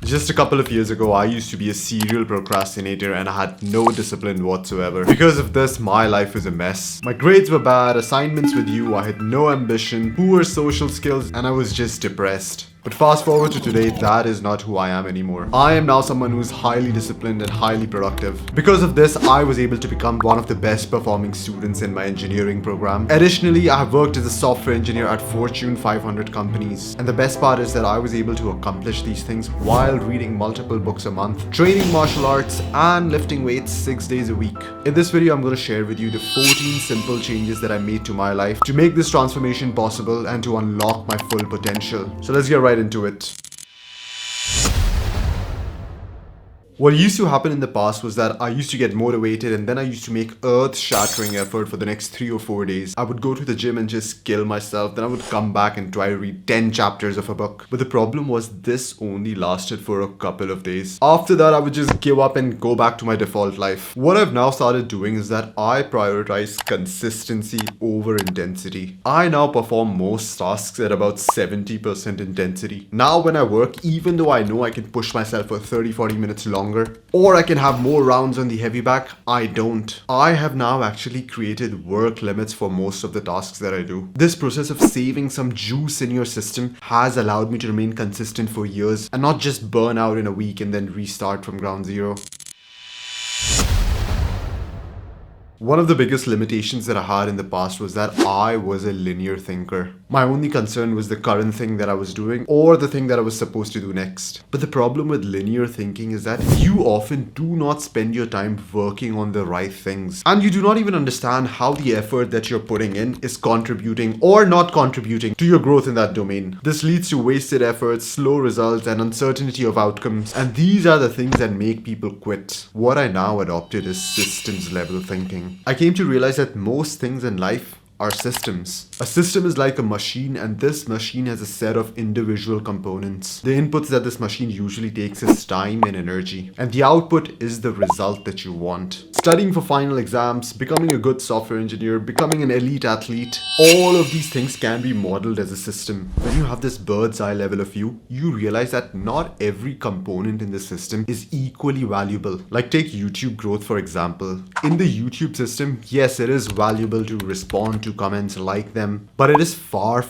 Just a couple of years ago, I used to be a serial procrastinator and I had no discipline whatsoever. Because of this, my life was a mess. My grades were bad, assignments were due, I had no ambition, poor social skills, and I was just depressed. But fast forward to today, that is not who I am anymore. I am now someone who is highly disciplined and highly productive. Because of this, I was able to become one of the best performing students in my engineering program. Additionally, I have worked as a software engineer at Fortune 500 companies. And the best part is that I was able to accomplish these things while reading multiple books a month, training martial arts, and lifting weights 6 days a week. In this video, I'm going to share with you the 14 simple changes that I made to my life to make this transformation possible and to unlock my full potential. So let's get right into it. What used to happen in the past was that I used to get motivated and then I used to make earth-shattering effort for the next 3 or 4 days. I would go to the gym and just kill myself, then I would come back and try to read 10 chapters of a book. But the problem was this only lasted for a couple of days. After that, I would just give up and go back to my default life. What I've now started doing is that I prioritize consistency over intensity. I now perform most tasks at about 70% intensity. Now when I work, even though I know I can push myself for 30-40 minutes longer, or I can have more rounds on the heavy back, I don't. I have now actually created work limits for most of the tasks that I do. This process of saving some juice in your system has allowed me to remain consistent for years and not just burn out in a week and then restart from ground zero. One of the biggest limitations that I had in the past was that I was a linear thinker. My only concern was the current thing that I was doing or the thing that I was supposed to do next. But the problem with linear thinking is that you often do not spend your time working on the right things. And you do not even understand how the effort that you're putting in is contributing or not contributing to your growth in that domain. This leads to wasted efforts, slow results, and uncertainty of outcomes. And these are the things that make people quit. What I now adopted is systems level thinking. I came to realize that most things in life are systems. A system is like a machine, and this machine has a set of individual components. The inputs that this machine usually takes is time and energy, and the output is the result that you want. Studying for final exams, becoming a good software engineer, becoming an elite athlete, all of these things can be modeled as a system. When you have this bird's eye level of view, you realize that not every component in the system is equally valuable. Like take YouTube growth for example. In the YouTube system, yes, it is valuable to respond to comments, like them, but it is far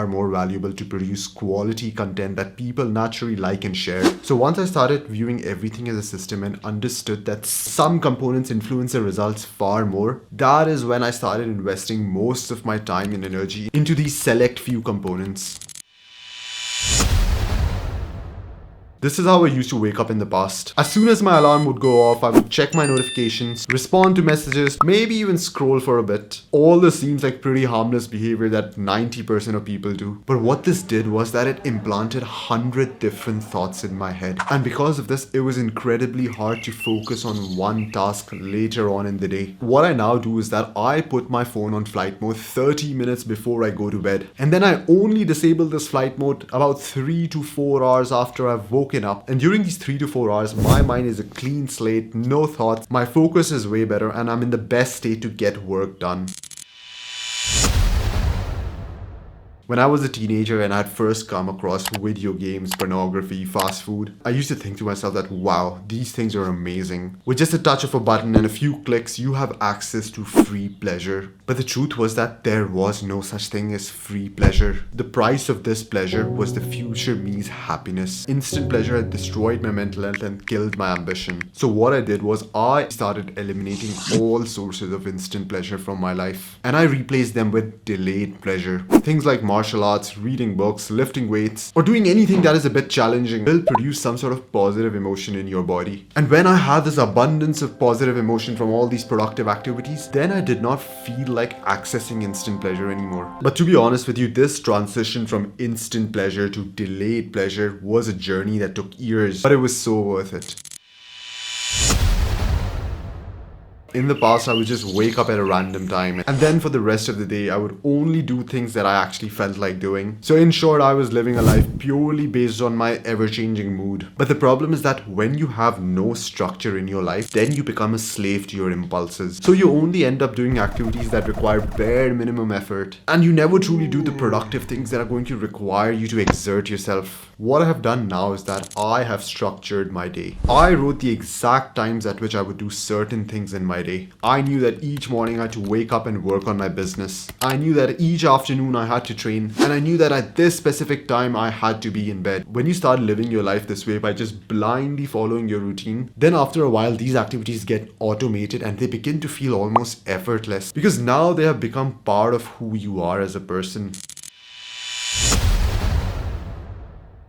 more valuable to produce quality content that people naturally like and share. So once I started viewing everything as a system and understood that some components influence the results far more, that is when I started investing most of my time and energy into these select few components. This is how I used to wake up in the past. As soon as my alarm would go off, I would check my notifications, respond to messages, maybe even scroll for a bit. All this seems like pretty harmless behavior that 90% of people do. But what this did was that it implanted 100 different thoughts in my head. And because of this, it was incredibly hard to focus on one task later on in the day. What I now do is that I put my phone on flight mode 30 minutes before I go to bed. And then I only disable this flight mode about 3 to 4 hours after I've woken up, and during these 3 to 4 hours my mind is a clean slate, no thoughts, my focus is way better, and I'm in the best state to get work done. When I was a teenager and I had first come across video games, pornography, fast food, I used to think to myself that wow, these things are amazing. With just a touch of a button and a few clicks, you have access to free pleasure. But the truth was that there was no such thing as free pleasure. The price of this pleasure was the future me's happiness. Instant pleasure had destroyed my mental health and killed my ambition. So what I did was I started eliminating all sources of instant pleasure from my life. And I replaced them with delayed pleasure. Things like martial arts, reading books, lifting weights, or doing anything that is a bit challenging will produce some sort of positive emotion in your body. And when I had this abundance of positive emotion from all these productive activities, then I did not feel like accessing instant pleasure anymore. But to be honest with you, this transition from instant pleasure to delayed pleasure was a journey that took years, but it was so worth it. In the past, I would just wake up at a random time, and then for the rest of the day, I would only do things that I actually felt like doing. So in short, I was living a life purely based on my ever-changing mood. But the problem is that when you have no structure in your life, then you become a slave to your impulses. So you only end up doing activities that require bare minimum effort, and you never truly do the productive things that are going to require you to exert yourself. What I have done now is that I have structured my day. I wrote the exact times at which I would do certain things in my day. I knew that each morning I had to wake up and work on my business. I knew that each afternoon I had to train, and I knew that at this specific time I had to be in bed. When you start living your life this way by just blindly following your routine, then after a while these activities get automated and they begin to feel almost effortless because now they have become part of who you are as a person.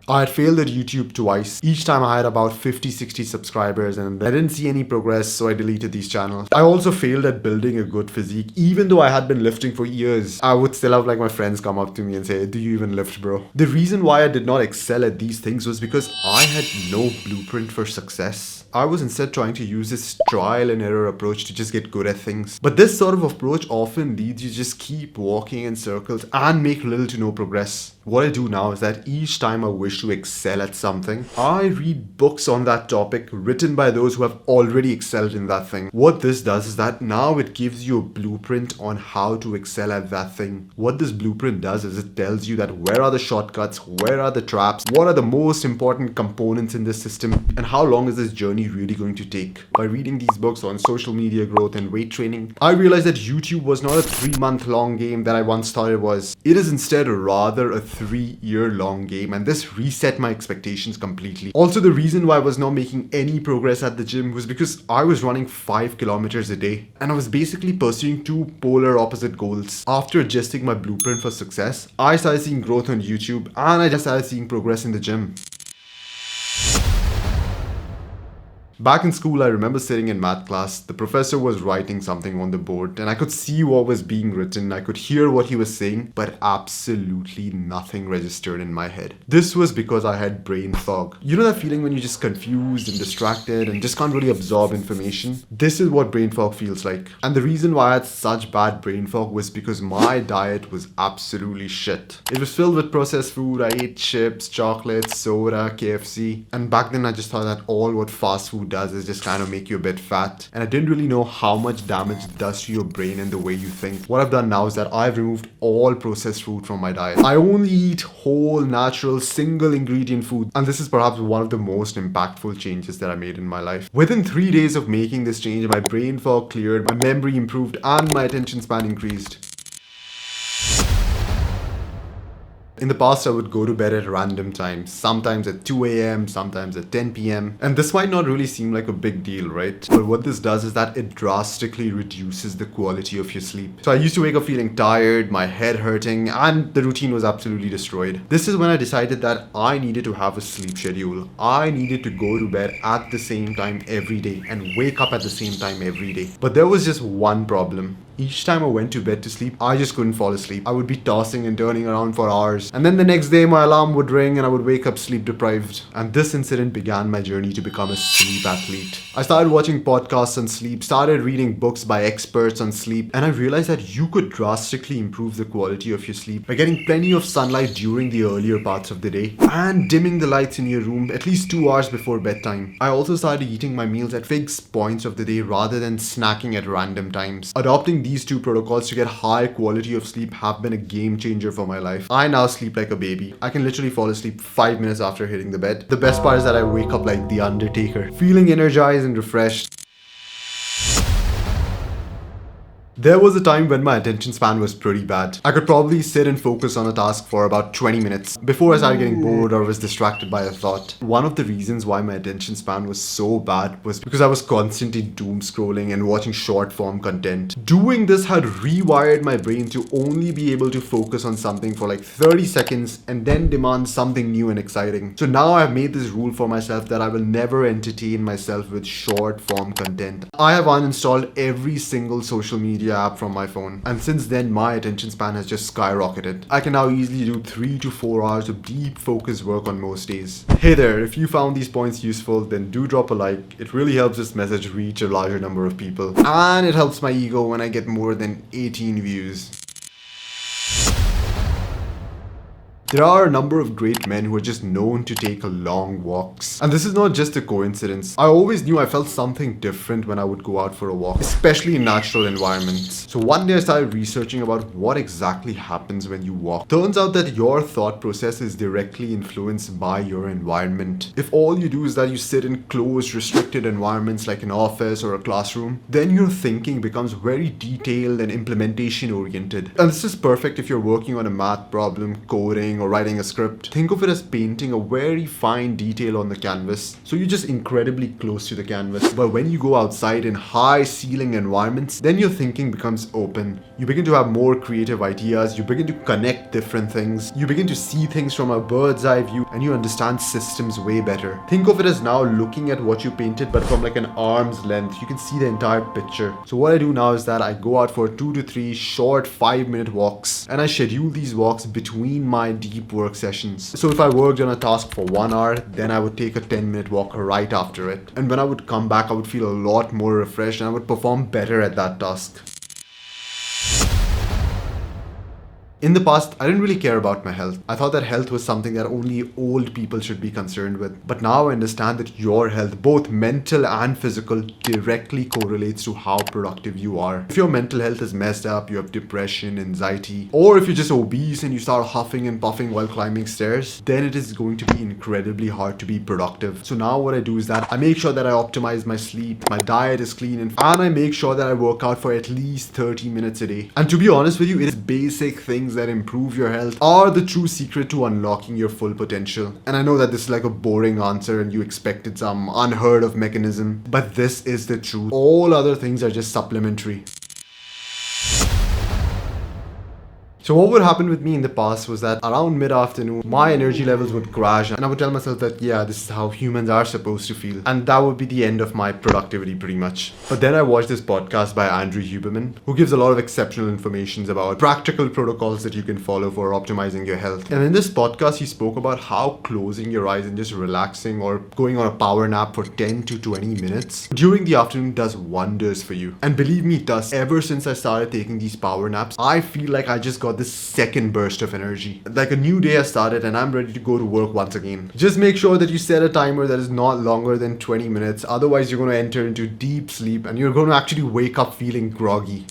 I had failed at YouTube twice. Each time I had about 50-60 subscribers and I didn't see any progress, so I deleted these channels. I also failed at building a good physique. Even though I had been lifting for years, I would still have like my friends come up to me and say, "Do you even lift, bro?" The reason why I did not excel at these things was because I had no blueprint for success. I was instead trying to use this trial and error approach to just get good at things. But this sort of approach often leads you to just keep walking in circles and make little to no progress. What I do now is that each time I wish to excel at something, I read books on that topic written by those who have already excelled in that thing. What this does is that now it gives you a blueprint on how to excel at that thing. What this blueprint does is it tells you that where are the shortcuts, where are the traps, what are the most important components in this system, and how long is this journey really going to take. By reading these books on social media growth and weight training, I realized that YouTube was not a 3-month long game that I once thought it was. It is instead rather a 3-year long game, and this reset my expectations completely. Also, the reason why I was not making any progress at the gym was because I was running 5 kilometers a day and I was basically pursuing two polar opposite goals. After adjusting my blueprint for success, I started seeing growth on YouTube and I just started seeing progress in the gym. Back in school, I remember sitting in math class. The professor was writing something on the board and I could see what was being written. I could hear what he was saying, but absolutely nothing registered in my head. This was because I had brain fog. You know that feeling when you're just confused and distracted and just can't really absorb information? This is what brain fog feels like. And the reason why I had such bad brain fog was because my diet was absolutely shit. It was filled with processed food. I ate chips, chocolates, soda, KFC. And back then I just thought that all what fast food does is just kind of make you a bit fat, and I didn't really know how much damage it does to your brain and the way you think. What I've done now is that I've removed all processed food from my diet. I only eat whole, natural, single ingredient food, and this is perhaps one of the most impactful changes that I made in my life. Within 3 days of making this change, my brain fog cleared, my memory improved, and my attention span increased. In the past, I would go to bed at random times, sometimes at 2 a.m., sometimes at 10 p.m. And this might not really seem like a big deal, right? But what this does is that it drastically reduces the quality of your sleep. So I used to wake up feeling tired, my head hurting, and the routine was absolutely destroyed. This is when I decided that I needed to have a sleep schedule. I needed to go to bed at the same time every day and wake up at the same time every day. But there was just one problem. Each time I went to bed to sleep, I just couldn't fall asleep. I would be tossing and turning around for hours. And then the next day, my alarm would ring and I would wake up sleep deprived. And this incident began my journey to become a sleep athlete. I started watching podcasts on sleep, started reading books by experts on sleep, and I realized that you could drastically improve the quality of your sleep by getting plenty of sunlight during the earlier parts of the day and dimming the lights in your room at least 2 hours before bedtime. I also started eating my meals at fixed points of the day rather than snacking at random times. Adopting these two protocols to get high quality of sleep have been a game changer for my life. I now sleep like a baby. I can literally fall asleep 5 minutes after hitting the bed. The best part is that I wake up like the Undertaker, feeling energized and refreshed. There was a time when my attention span was pretty bad. I could probably sit and focus on a task for about 20 minutes before I started getting bored or was distracted by a thought. One of the reasons why my attention span was so bad was because I was constantly doom scrolling and watching short form content. Doing this had rewired my brain to only be able to focus on something for like 30 seconds and then demand something new and exciting. So now I've made this rule for myself that I will never entertain myself with short form content. I have uninstalled every single social media the app from my phone. And since then, my attention span has just skyrocketed. I can now easily do 3 to 4 hours of deep focused work on most days. Hey there, if you found these points useful, then do drop a like. It really helps this message reach a larger number of people. And it helps my ego when I get more than 18 views. There are a number of great men who are just known to take long walks. And this is not just a coincidence. I always knew I felt something different when I would go out for a walk, especially in natural environments. So one day I started researching about what exactly happens when you walk. Turns out that your thought process is directly influenced by your environment. If all you do is that you sit in closed, restricted environments like an office or a classroom, then your thinking becomes very detailed and implementation oriented. And this is perfect if you're working on a math problem, coding, or writing a script. Think of it as painting a very fine detail on the canvas. So you're just incredibly close to the canvas. But when you go outside in high ceiling environments, then your thinking becomes open. You begin to have more creative ideas. You begin to connect different things. You begin to see things from a bird's eye view, and you understand systems way better. Think of it as now looking at what you painted, but from like an arm's length. You can see the entire picture. So what I do now is that I go out for 2 to 3 short 5-minute walks, and I schedule these walks between my deep work sessions. So if I worked on a task for 1 hour, then I would take a 10-minute walk right after it. And when I would come back, I would feel a lot more refreshed and I would perform better at that task. In the past, I didn't really care about my health. I thought that health was something that only old people should be concerned with. But now I understand that your health, both mental and physical, directly correlates to how productive you are. If your mental health is messed up, you have depression, anxiety, or if you're just obese and you start huffing and puffing while climbing stairs, then it is going to be incredibly hard to be productive. So now what I do is that I make sure that I optimize my sleep, my diet is clean, and I make sure that I work out for at least 30 minutes a day. And to be honest with you, it is basic things that improve your health are the true secret to unlocking your full potential. And I know that this is like a boring answer and you expected some unheard of mechanism, but this is the truth. All other things are just supplementary. So what would happen with me in the past was that around mid-afternoon, my energy levels would crash and I would tell myself that, yeah, this is how humans are supposed to feel. And that would be the end of my productivity pretty much. But then I watched this podcast by Andrew Huberman, who gives a lot of exceptional information about practical protocols that you can follow for optimizing your health. And in this podcast, he spoke about how closing your eyes and just relaxing or going on a power nap for 10 to 20 minutes during the afternoon does wonders for you. And believe me, it does. Ever since I started taking these power naps, I feel like I just got this second burst of energy. Like a new day has started and I'm ready to go to work once again. Just make sure that you set a timer that is not longer than 20 minutes. Otherwise, you're going to enter into deep sleep and you're going to actually wake up feeling groggy.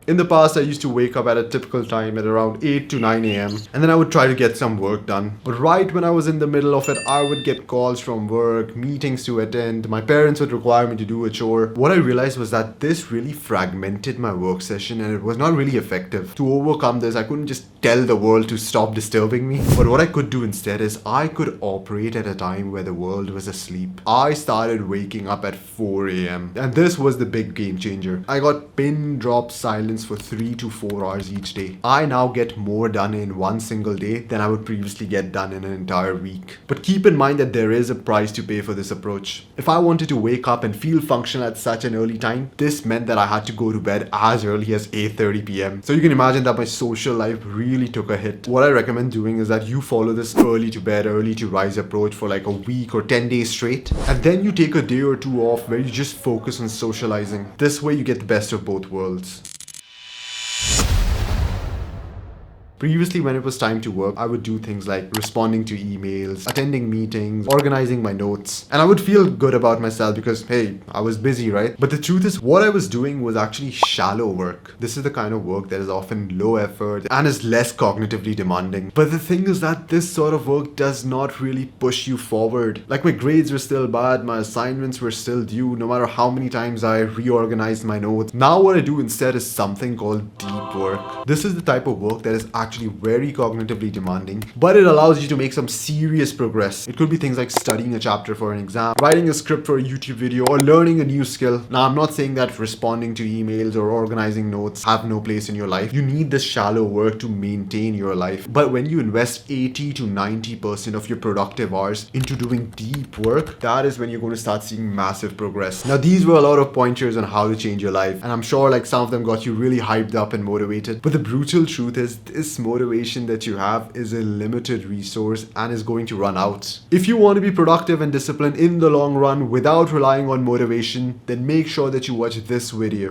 In the past, I used to wake up at a typical time at around 8 to 9 a.m. and then I would try to get some work done. But right when I was in the middle of it, I would get calls from work, meetings to attend, my parents would require me to do a chore. What I realized was that this really fragmented my work session and it was not really effective. To overcome this, I couldn't just tell the world to stop disturbing me. But what I could do instead is I could operate at a time where the world was asleep. I started waking up at 4 a.m. and this was the big game changer. I got pin drop silence for 3 to 4 hours each day. I now get more done in one single day than I would previously get done in an entire week. But keep in mind that there is a price to pay for this approach. If I wanted to wake up and feel functional at such an early time, this meant that I had to go to bed as early as 8:30 p.m. So you can imagine that my social life really took a hit. What I recommend doing is that you follow this early to bed, early to rise approach for like a week or 10 days straight. And then you take a day or two off where you just focus on socializing. This way you get the best of both worlds. Previously, when it was time to work, I would do things like responding to emails, attending meetings, organizing my notes. And I would feel good about myself because, hey, I was busy, right? But the truth is, what I was doing was actually shallow work. This is the kind of work that is often low effort and is less cognitively demanding. But the thing is that this sort of work does not really push you forward. Like my grades were still bad, my assignments were still due, no matter how many times I reorganized my notes. Now what I do instead is something called deep work. This is the type of work that is actually very cognitively demanding, but it allows you to make some serious progress. It could be things like studying a chapter for an exam, writing a script for a YouTube video, or learning a new skill. Now, I'm not saying that responding to emails or organizing notes have no place in your life. You need this shallow work to maintain your life. But when you invest 80 to 90% of your productive hours into doing deep work, that is when you're going to start seeing massive progress. Now, these were a lot of pointers on how to change your life, and I'm sure like some of them got you really hyped up and motivated. But the brutal truth is, this motivation that you have is a limited resource and is going to run out. If you want to be productive and disciplined in the long run without relying on motivation, then make sure that you watch this video.